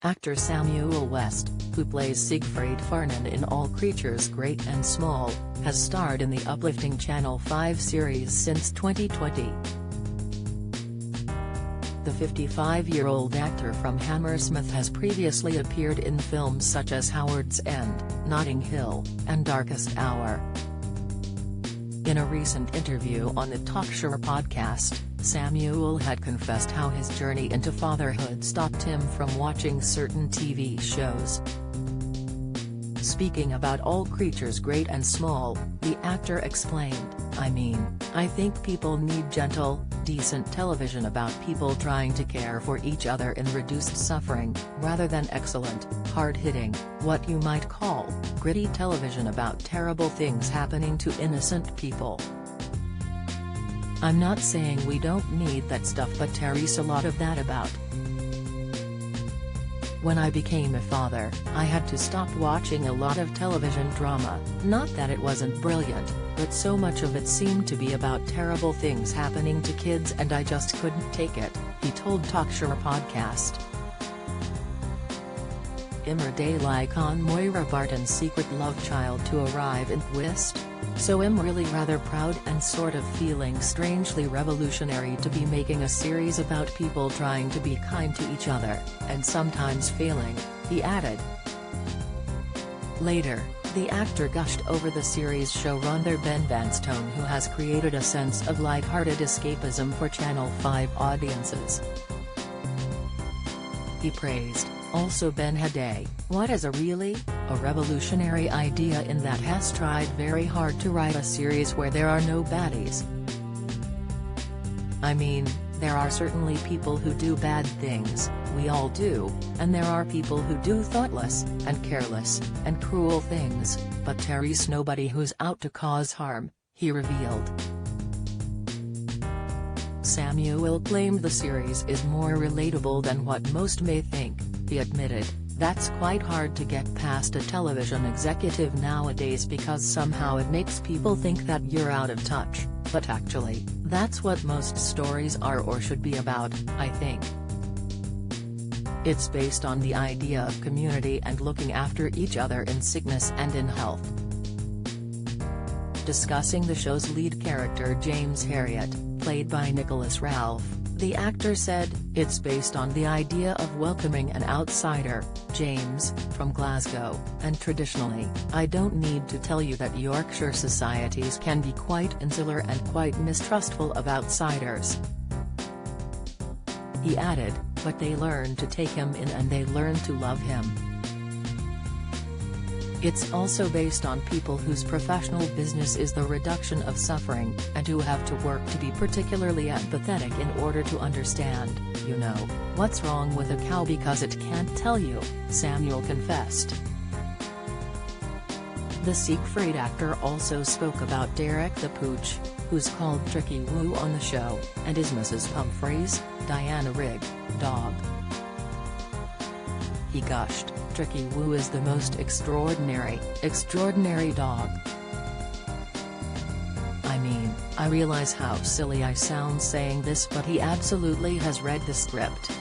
Actor Samuel West, who plays Siegfried Farnan in All Creatures Great and Small, has starred in the uplifting Channel 5 series since 2020. The 55-year-old actor from Hammersmith has previously appeared in films such as Howard's End, Notting Hill, and Darkest Hour. In a recent interview on the Talkshow podcast, Samuel had confessed how his journey into fatherhood stopped him from watching certain TV shows. Speaking about All Creatures Great and Small, the actor explained, I think people need gentle, decent television about people trying to care for each other in reduced suffering, rather than excellent, hard-hitting, what you might call, gritty television about terrible things happening to innocent people. I'm not saying we don't need that stuff, but there's a lot of that about. When I became a father, I had to stop watching a lot of television drama, not that it wasn't brilliant, but so much of it seemed to be about terrible things happening to kids and I just couldn't take it, he told Talkshow podcast. Imre day like on Moira Barton's secret love child to arrive in twist? So I'm really rather proud and sort of feeling strangely revolutionary to be making a series about people trying to be kind to each other, and sometimes failing, he added. Later, the actor gushed over the series showrunner Ben Vanstone, who has created a sense of light-hearted escapism for Channel 5 audiences. He praised, also Ben Haday, what is a revolutionary idea in that has tried very hard to write a series where there are no baddies. There are certainly people who do bad things, we all do, and there are people who do thoughtless, and careless, and cruel things, but there's nobody who's out to cause harm, he revealed. Samuel claimed the series is more relatable than what most may think, he admitted. That's quite hard to get past a television executive nowadays because somehow it makes people think that you're out of touch, but actually, that's what most stories are or should be about, I think. It's based on the idea of community and looking after each other in sickness and in health. Discussing the show's lead character James Herriot, played by Nicholas Ralph, the actor said, it's based on the idea of welcoming an outsider, James, from Glasgow, and traditionally, I don't need to tell you that Yorkshire societies can be quite insular and quite mistrustful of outsiders. He added, but they learn to take him in and they learn to love him. It's also based on people whose professional business is the reduction of suffering, and who have to work to be particularly empathetic in order to understand, what's wrong with a cow because it can't tell you, Samuel confessed. The Siegfried actor also spoke about Derek the Pooch, who's called Tricky Woo on the show, and is Mrs. Pumphrey's, Diana Rigg, dog. He gushed, Tricky Woo is the most extraordinary dog. I realize how silly I sound saying this, but he absolutely has read the script.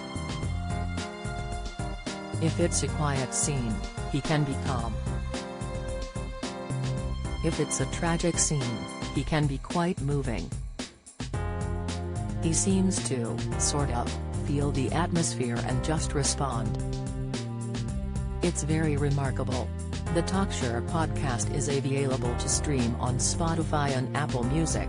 If it's a quiet scene, he can be calm. If it's a tragic scene, he can be quite moving. He seems to, sort of, feel the atmosphere and just respond. It's very remarkable. The Talkshow podcast is available to stream on Spotify and Apple Music.